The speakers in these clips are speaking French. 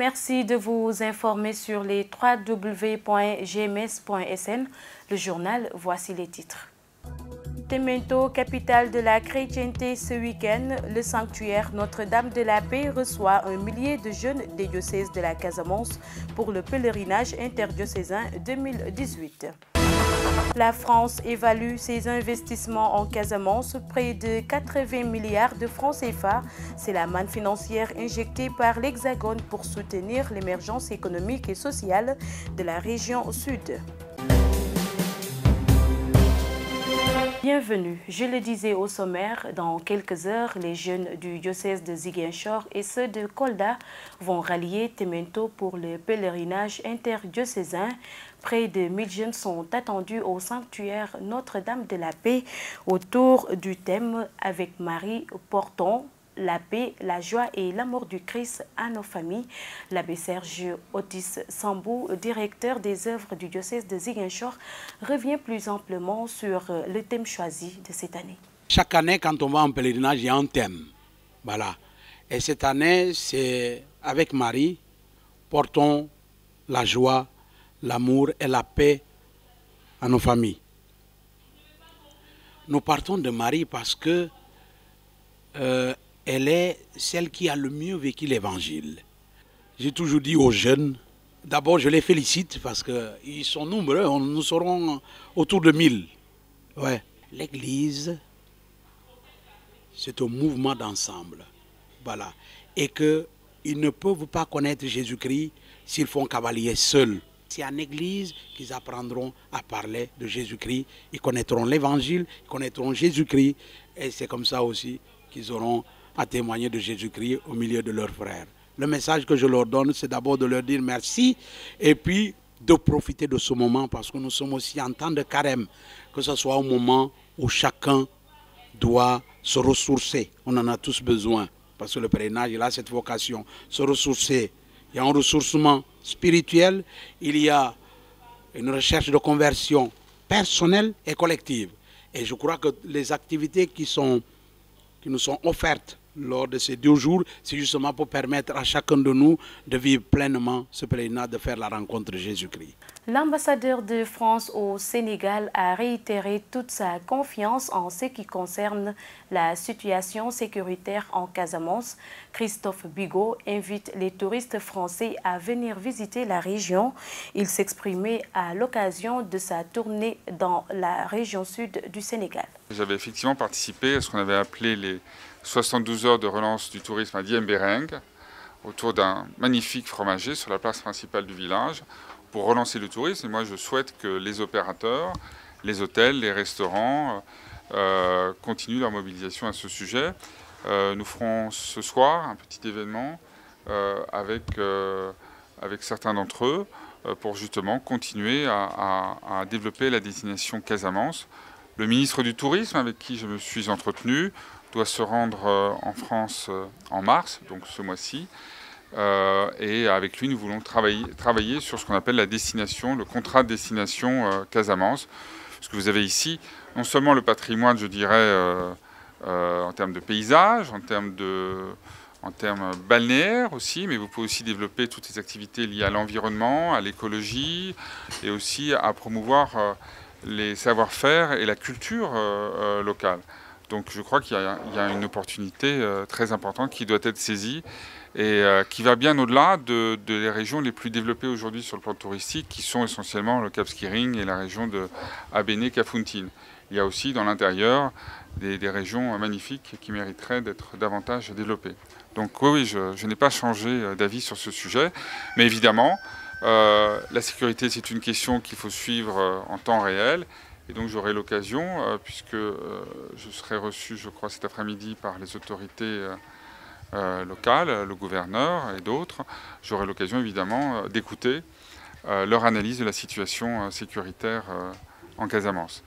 merci de vous informer sur les www.gms.sn. Le journal, voici les titres. Temento, capitale de la chrétienté, ce week-end, le sanctuaire Notre-Dame de la Paix reçoit un millier de jeunes des diocèses de la Casamance pour le pèlerinage interdiocésain 2018. La France évalue ses investissements en Casamance, près de 80 milliards de francs CFA. C'est la manne financière injectée par l'Hexagone pour soutenir l'émergence économique et sociale de la région sud. Bienvenue. Je le disais au sommaire, dans quelques heures, les jeunes du diocèse de Ziguinchor et ceux de Kolda vont rallier Temento pour le pèlerinage interdiocésain. Près de 1000 jeunes sont attendus au sanctuaire Notre-Dame de la Paix autour du thème « Avec Marie, portons la paix, la joie et l'amour du Christ à nos familles ». L'abbé Serge Otis Sambou, directeur des œuvres du diocèse de Ziguinchor, revient plus amplement sur le thème choisi de cette année. Chaque année, quand on va en pèlerinage, il y a un thème. Voilà. Et cette année, c'est avec Marie, portons la joie, l'amour et la paix à nos familles. Nous partons de Marie parce que elle est celle qui a le mieux vécu l'évangile. J'ai toujours dit aux jeunes, d'abord je les félicite parce qu'ils sont nombreux, nous serons autour de 1000. Ouais. L'église, c'est un mouvement d'ensemble. Voilà. Et qu'ils ne peuvent pas connaître Jésus-Christ s'ils font cavalier seuls. C'est en église qu'ils apprendront à parler de Jésus-Christ. Ils connaîtront l'évangile, ils connaîtront Jésus-Christ. Et c'est comme ça aussi qu'ils auront à témoigner de Jésus-Christ au milieu de leurs frères. Le message que je leur donne, c'est d'abord de leur dire merci et puis de profiter de ce moment parce que nous sommes aussi en temps de carême, que ce soit au moment où chacun doit se ressourcer. On en a tous besoin parce que le pèlerinage, il a cette vocation, se ressourcer. Il y a un ressourcement spirituel, il y a une recherche de conversion personnelle et collective. Et je crois que les activités qui nous sont offertes lors de ces 2 jours, c'est justement pour permettre à chacun de nous de vivre pleinement ce pèlerinage, de faire la rencontre de Jésus-Christ. L'ambassadeur de France au Sénégal a réitéré toute sa confiance en ce qui concerne la situation sécuritaire en Casamance. Christophe Bigot invite les touristes français à venir visiter la région. Il s'exprimait à l'occasion de sa tournée dans la région sud du Sénégal. J'avais effectivement participé à ce qu'on avait appelé les 72 heures de relance du tourisme à Diembéring, autour d'un magnifique fromager sur la place principale du village, pour relancer le tourisme. Et moi, je souhaite que les opérateurs, les hôtels, les restaurants continuent leur mobilisation à ce sujet. Nous ferons ce soir un petit événement avec certains d'entre eux pour justement continuer à développer la destination Casamance. Le ministre du Tourisme, avec qui je me suis entretenu, doit se rendre en France en mars, donc ce mois-ci. Et avec lui, nous voulons travailler sur ce qu'on appelle la destination, le contrat de destination Casamance. Parce que vous avez ici, non seulement le patrimoine, je dirais, en termes de paysage, en termes balnéaires aussi, mais vous pouvez aussi développer toutes les activités liées à l'environnement, à l'écologie, et aussi à promouvoir les savoir-faire et la culture locale. Donc je crois qu'il y a une opportunité très importante qui doit être saisie et qui va bien au-delà de les régions les plus développées aujourd'hui sur le plan touristique, qui sont essentiellement le Cap Skirring et la région de Abéné-Kafountine. Il y a aussi dans l'intérieur des régions magnifiques qui mériteraient d'être davantage développées. Donc oui, je n'ai pas changé d'avis sur ce sujet, mais évidemment, la sécurité, c'est une question qu'il faut suivre en temps réel. Et donc j'aurai l'occasion, puisque je serai reçu, je crois, cet après-midi par les autorités locales, le gouverneur et d'autres, j'aurai l'occasion évidemment d'écouter leur analyse de la situation sécuritaire en Casamance,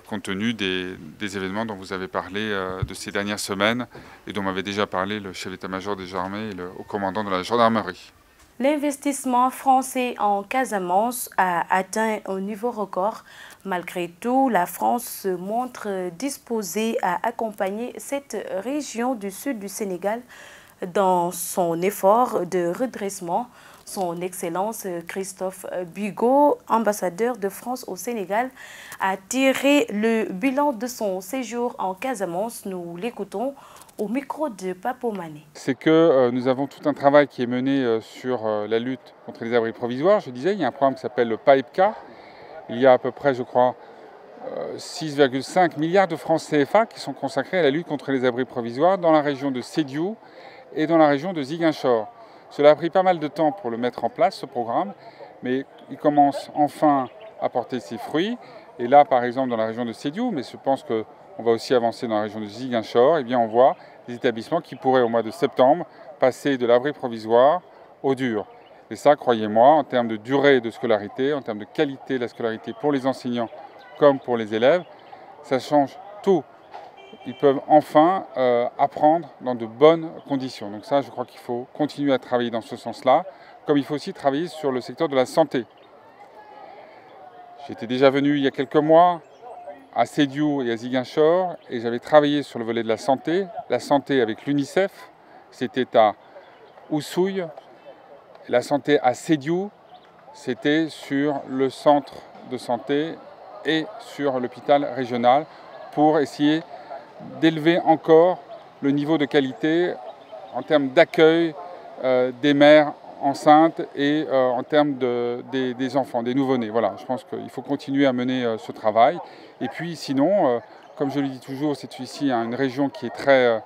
compte tenu des événements dont vous avez parlé de ces dernières semaines et dont m'avait déjà parlé le chef d'état-major des armées et le haut commandant de la gendarmerie. L'investissement français en Casamance a atteint un niveau record. Malgré tout, la France se montre disposée à accompagner cette région du sud du Sénégal Dans son effort de redressement, son Excellence Christophe Bigot, ambassadeur de France au Sénégal, a tiré le bilan de son séjour en Casamance. Nous l'écoutons au micro de Papo Mané. C'est que nous avons tout un travail qui est mené sur la lutte contre les abris provisoires. Je disais, il y a un programme qui s'appelle le PAEPCA. Il y a à peu près, je crois, 6,5 milliards de francs CFA qui sont consacrés à la lutte contre les abris provisoires dans la région de Sédhiou et dans la région de Ziguinchor. Cela a pris pas mal de temps pour le mettre en place, ce programme, mais il commence enfin à porter ses fruits. Et là, par exemple, dans la région de Sédhiou, mais je pense qu'on va aussi avancer dans la région de Ziguinchor, eh bien, on voit des établissements qui pourraient, au mois de septembre, passer de l'abri provisoire au dur. Et ça, croyez-moi, en termes de durée de scolarité, en termes de qualité de la scolarité pour les enseignants comme pour les élèves, ça change tout. Ils peuvent enfin apprendre dans de bonnes conditions. Donc ça, je crois qu'il faut continuer à travailler dans ce sens-là, comme il faut aussi travailler sur le secteur de la santé. J'étais déjà venu il y a quelques mois à Sédhiou et à Ziguinchor et j'avais travaillé sur le volet de la santé avec l'UNICEF. C'était à Oussouye. La santé à Sédhiou, c'était sur le centre de santé et sur l'hôpital régional pour essayer d'élever encore le niveau de qualité en termes d'accueil des mères enceintes et en termes des enfants, des nouveau-nés. Voilà, je pense qu'il faut continuer à mener ce travail. Et puis sinon, comme je le dis toujours, c'est ici une région qui est très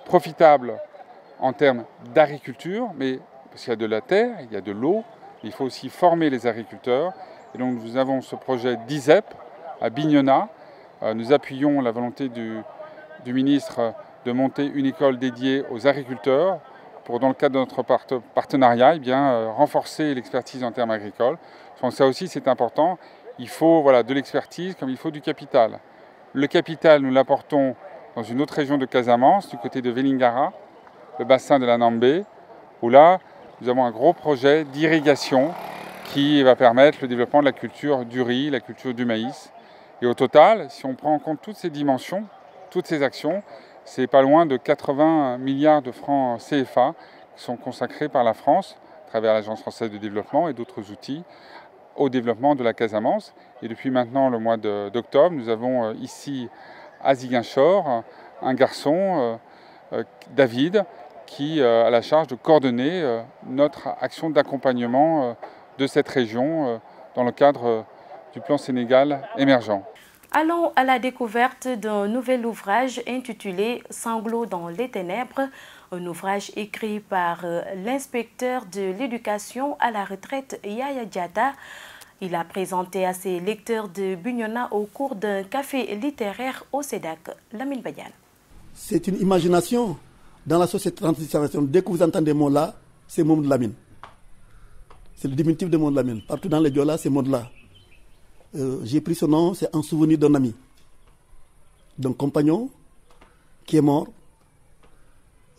profitable en termes d'agriculture, mais parce qu'il y a de la terre, il y a de l'eau, il faut aussi former les agriculteurs. Et donc nous avons ce projet d'ISEP à Bignona. Nous appuyons la volonté du ministre de monter une école dédiée aux agriculteurs pour, dans le cadre de notre partenariat, eh bien, renforcer l'expertise en termes agricoles. Donc ça aussi, c'est important. Il faut de l'expertise comme il faut du capital. Le capital, nous l'apportons dans une autre région de Casamance, du côté de Vélingara, le bassin de la Nambé, où là, nous avons un gros projet d'irrigation qui va permettre le développement de la culture du riz, la culture du maïs. Et au total, si on prend en compte toutes ces dimensions, toutes ces actions, c'est pas loin de 80 milliards de francs CFA qui sont consacrés par la France, à travers l'Agence française de développement et d'autres outils, au développement de la Casamance. Et depuis maintenant le mois d'octobre, nous avons ici à Ziguinchor un garçon, David, qui a la charge de coordonner notre action d'accompagnement de cette région dans le cadre du plan Sénégal émergent. Allons à la découverte d'un nouvel ouvrage intitulé « Sanglots dans les ténèbres », un ouvrage écrit par l'inspecteur de l'éducation à la retraite Yaya Diatta. Il a présenté à ses lecteurs de Bignona au cours d'un café littéraire au CEDAC. Lamine Badiane. C'est une imagination dans la société transition. Dès que vous entendez mot là, c'est Mamadou de Lamine. C'est le diminutif de Mamadou de Lamine. Partout dans les Diola, c'est Mamadou là. J'ai pris ce nom, c'est en souvenir d'un ami, d'un compagnon qui est mort,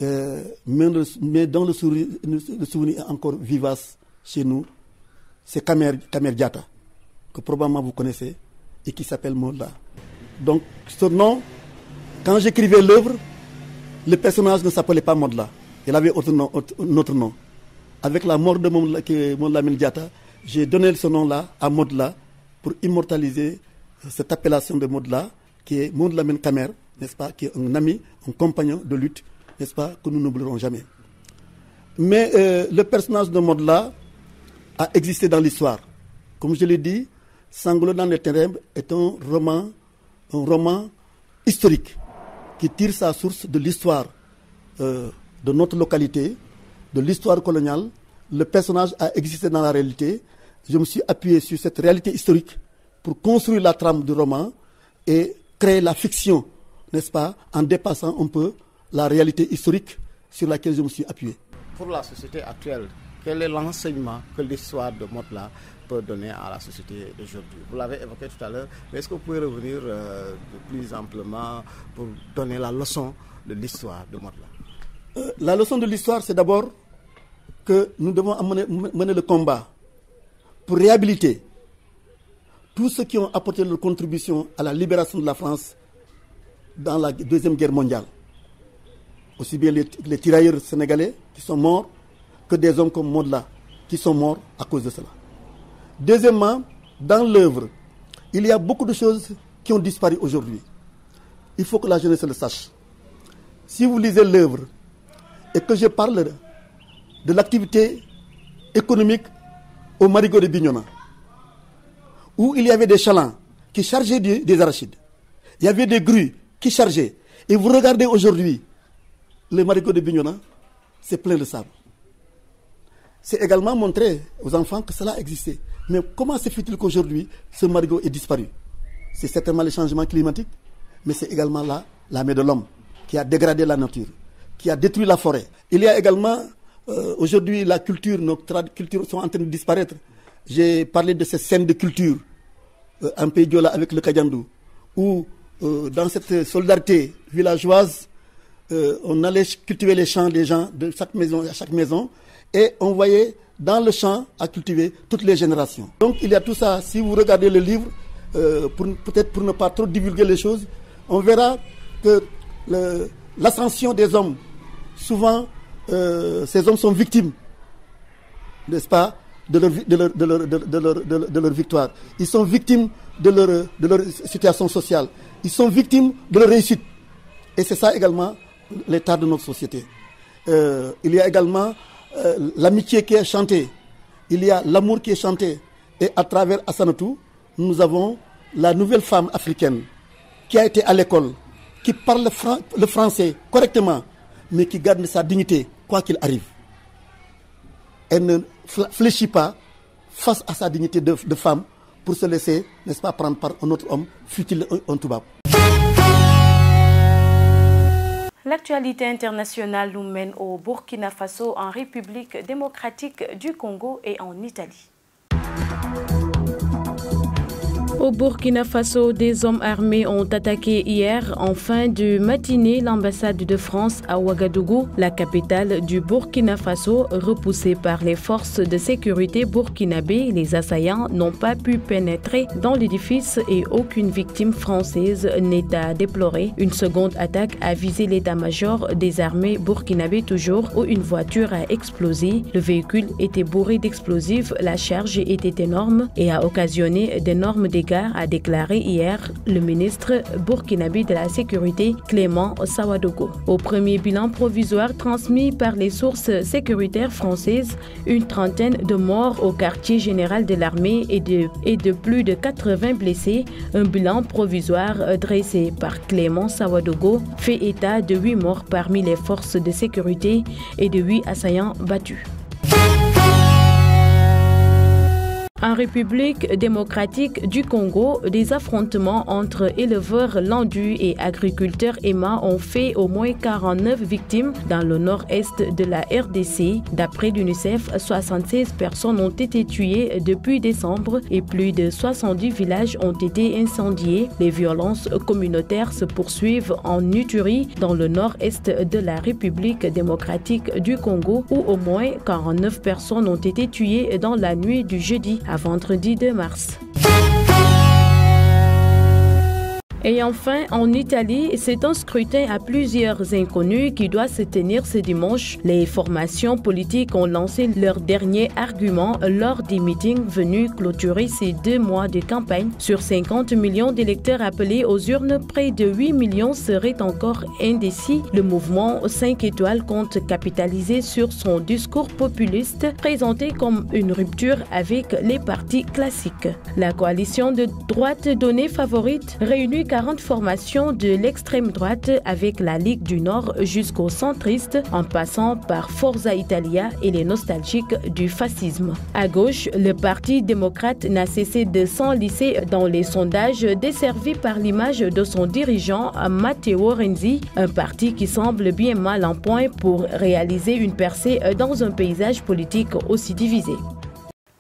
mais dont le souvenir est encore vivace chez nous. C'est Kamer Diatta, que probablement vous connaissez, et qui s'appelle Molla. Donc, ce nom, quand j'écrivais l'œuvre, le personnage ne s'appelait pas Modla. Il avait un autre nom. Avec la mort de Molla Diatta, j'ai donné ce nom-là à Modla pour immortaliser cette appellation de Modla, qui est Modla Kamer, n'est-ce pas, qui est un ami, un compagnon de lutte, n'est-ce pas, que nous n'oublierons jamais. Mais le personnage de Modla a existé dans l'histoire. Comme je l'ai dit, Sanglots dans les ténèbres est un roman historique qui tire sa source de l'histoire de notre localité, de l'histoire coloniale. Le personnage a existé dans la réalité. Je me suis appuyé sur cette réalité historique pour construire la trame du roman et créer la fiction, n'est-ce pas, en dépassant un peu la réalité historique sur laquelle je me suis appuyé. Pour la société actuelle, quel est l'enseignement que l'histoire de Modla peut donner à la société d'aujourd'hui? Vous l'avez évoqué tout à l'heure, mais est-ce que vous pouvez revenir plus amplement pour donner la leçon de l'histoire de Modla? La leçon de l'histoire, c'est d'abord que nous devons mener le combat pour réhabiliter tous ceux qui ont apporté leur contribution à la libération de la France dans la Deuxième Guerre mondiale. aussi bien les tirailleurs sénégalais qui sont morts, que des hommes comme Modla qui sont morts à cause de cela. Deuxièmement, dans l'œuvre, il y a beaucoup de choses qui ont disparu aujourd'hui. Il faut que la jeunesse le sache. Si vous lisez l'œuvre et que je parle de l'activité économique au marigot de Bignona, où il y avait des chalands qui chargeaient des arachides, il y avait des grues qui chargeaient. Et vous regardez aujourd'hui, le marigot de Bignona, c'est plein de sable. C'est également montrer aux enfants que cela existait. Mais comment se fait-il qu'aujourd'hui, ce marigot est disparu? C'est certainement le changement climatique, mais c'est également la main de l'homme qui a dégradé la nature, qui a détruit la forêt. Il y a également, aujourd'hui, la culture, nos cultures sont en train de disparaître. J'ai parlé de ces scènes de culture, en Pays Diola avec le Kadiandou, où dans cette solidarité villageoise, on allait cultiver les champs des gens de chaque maison à chaque maison, et on voyait dans le champ à cultiver toutes les générations. Donc il y a tout ça. Si vous regardez le livre, peut-être pour ne pas trop divulguer les choses, on verra que l'ascension des hommes, souvent ces hommes sont victimes, n'est-ce pas, de leur victoire. Ils sont victimes de leur situation sociale. Ils sont victimes de leur réussite. Et c'est ça également l'état de notre société. Il y a également l'amitié qui est chantée. Il y a l'amour qui est chanté. Et à travers Assanatou, nous avons la nouvelle femme africaine qui a été à l'école, qui parle le français correctement, mais qui garde sa dignité, quoi qu'il arrive. Elle ne fléchit pas face à sa dignité de femme pour se laisser, n'est-ce pas, prendre par un autre homme, fût-il un toubab. L'actualité internationale nous mène au Burkina Faso, en République démocratique du Congo et en Italie. Au Burkina Faso, des hommes armés ont attaqué hier en fin de matinée l'ambassade de France à Ouagadougou, la capitale du Burkina Faso. Repoussés par les forces de sécurité burkinabées, les assaillants n'ont pas pu pénétrer dans l'édifice et aucune victime française n'est à déplorer. Une seconde attaque a visé l'état-major des armées burkinabées toujours, où une voiture a explosé. Le véhicule était bourré d'explosifs, la charge était énorme et a occasionné d'énormes dégâts, a déclaré hier le ministre burkinabé de la Sécurité, Clément Sawadogo. Au premier bilan provisoire transmis par les sources sécuritaires françaises, une trentaine de morts au quartier général de l'armée et de plus de 80 blessés. Un bilan provisoire dressé par Clément Sawadogo fait état de 8 morts parmi les forces de sécurité et de 8 assaillants battus. En République démocratique du Congo, des affrontements entre éleveurs landus et agriculteurs EMA ont fait au moins 49 victimes dans le nord-est de la RDC. D'après l'UNICEF, 76 personnes ont été tuées depuis décembre et plus de 70 villages ont été incendiés. Les violences communautaires se poursuivent en Ituri, dans le nord-est de la République démocratique du Congo, où au moins 49 personnes ont été tuées dans la nuit du jeudi à vendredi 2 mars. Et enfin, en Italie, c'est un scrutin à plusieurs inconnus qui doit se tenir ce dimanche. Les formations politiques ont lancé leur dernier argument lors des meetings venus clôturer ces 2 mois de campagne. Sur 50 millions d'électeurs appelés aux urnes, près de 8 millions seraient encore indécis. Le mouvement 5 étoiles compte capitaliser sur son discours populiste, présenté comme une rupture avec les partis classiques. La coalition de droite donnée favorite réunit 40 formations de l'extrême droite avec la Ligue du Nord jusqu'aux centristes, en passant par Forza Italia et les nostalgiques du fascisme. À gauche, le Parti démocrate n'a cessé de s'enlisser dans les sondages, desservis par l'image de son dirigeant Matteo Renzi, un parti qui semble bien mal en point pour réaliser une percée dans un paysage politique aussi divisé.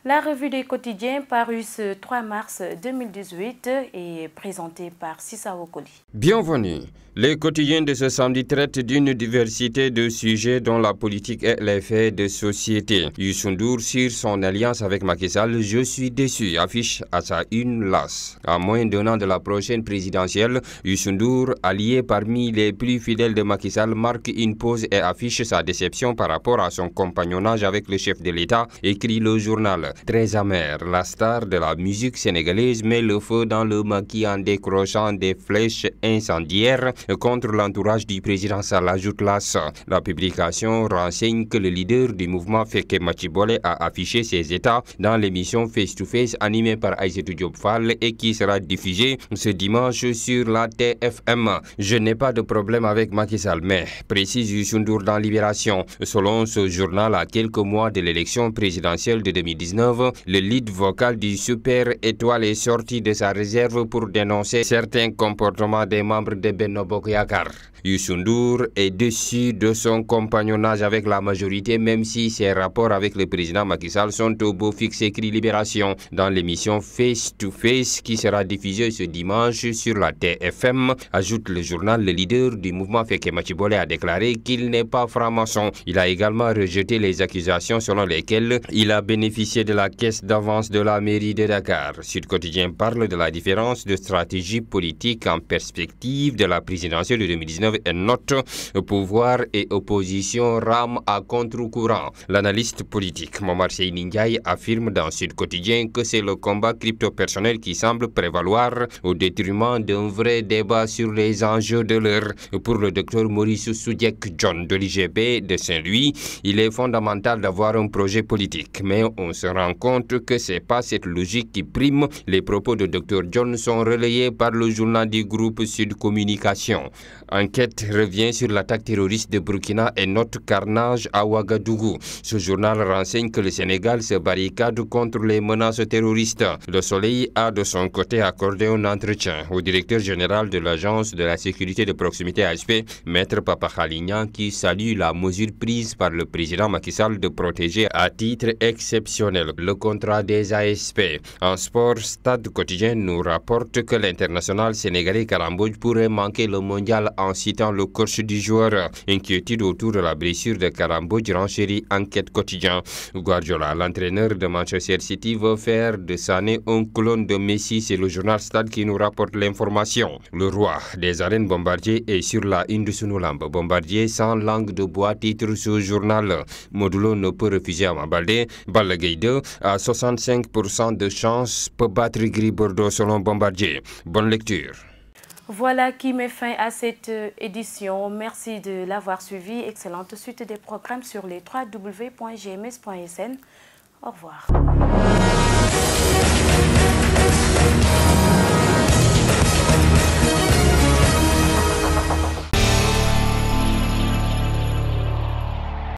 La revue des quotidiens parue ce 3 mars 2018 est présentée par Sissa Okoli. Bienvenue. Les quotidiens de ce samedi traitent d'une diversité de sujets dont la politique et les faits de société. Youssou N'Dour sur son alliance avec Macky Sall, je suis déçu, affiche à sa une LAS. À moins d'un an de la prochaine présidentielle, Youssou N'Dour, allié parmi les plus fidèles de Macky Sall, marque une pause et affiche sa déception par rapport à son compagnonnage avec le chef de l'État, écrit le journal. Très amer, la star de la musique sénégalaise met le feu dans le maquis en décrochant des flèches incendiaires contre l'entourage du président Sall, ajoute l'AS. La publication renseigne que le leader du mouvement Feke Machibole a affiché ses états dans l'émission Face to Face animée par Aïssatou Diop Fall et qui sera diffusée ce dimanche sur la TFM. Je n'ai pas de problème avec Macky Sall, mais précise Youssou N'Dour dans Libération. Selon ce journal, à quelques mois de l'élection présidentielle de 2019, le lead vocal du Super Étoile est sorti de sa réserve pour dénoncer certains comportements des membres de Benno Bokk Yakaar. Youssou N'Dour est déçu de son compagnonnage avec la majorité, même si ses rapports avec le président Macky Sall sont au beau fixe, écrit Libération. Dans l'émission Face to Face qui sera diffusée ce dimanche sur la TFM, ajoute le journal, le leader du mouvement Feke Machibole a déclaré qu'il n'est pas franc-maçon. Il a également rejeté les accusations selon lesquelles il a bénéficié de la caisse d'avance de la mairie de Dakar. Sud Quotidien parle de la différence de stratégie politique en perspective de la présidentielle de 2019 et note pouvoir et opposition rament à contre-courant. L'analyste politique Momar Seyni Ndiaye affirme dans Sud Quotidien que c'est le combat crypto-personnel qui semble prévaloir au détriment d'un vrai débat sur les enjeux de l'heure. Pour le docteur Maurice Soudiek John de l'IGP de Saint-Louis, il est fondamental d'avoir un projet politique, mais on se rend compte que c'est pas cette logique qui prime. Les propos de Dr John sont relayés par le journal du groupe Sud Communication. Enquête revient sur l'attaque terroriste de Burkina et note carnage à Ouagadougou. Ce journal renseigne que le Sénégal se barricade contre les menaces terroristes. Le Soleil a de son côté accordé un entretien au directeur général de l'Agence de la sécurité de proximité ASP, Maître Papa Khalignan, qui salue la mesure prise par le président Macky Sall de protéger à titre exceptionnel le contrat des ASP. En sport, Stade Quotidien nous rapporte que l'international sénégalais Karam Mbodj pourrait manquer le mondial en citant le coach du joueur. Inquiétude autour de la blessure de Karam Mbodj renchérit Enquête Quotidien. Guardiola, l'entraîneur de Manchester City, veut faire de Sané un clone de Messi. C'est le journal Stade qui nous rapporte l'information. Le roi des arènes Bombardier est sur la une de Sunulamb. Bombardier sans langue de bois, titre ce journal. Modulo ne peut refuser à Baldé. Balla Gaye 2 à 65% de chance peut battre Gris Bordeaux selon Bombardier. Bonne lecture. Voilà qui met fin à cette édition. Merci de l'avoir suivi. Excellente suite des programmes sur les www.gms.sn. Au revoir.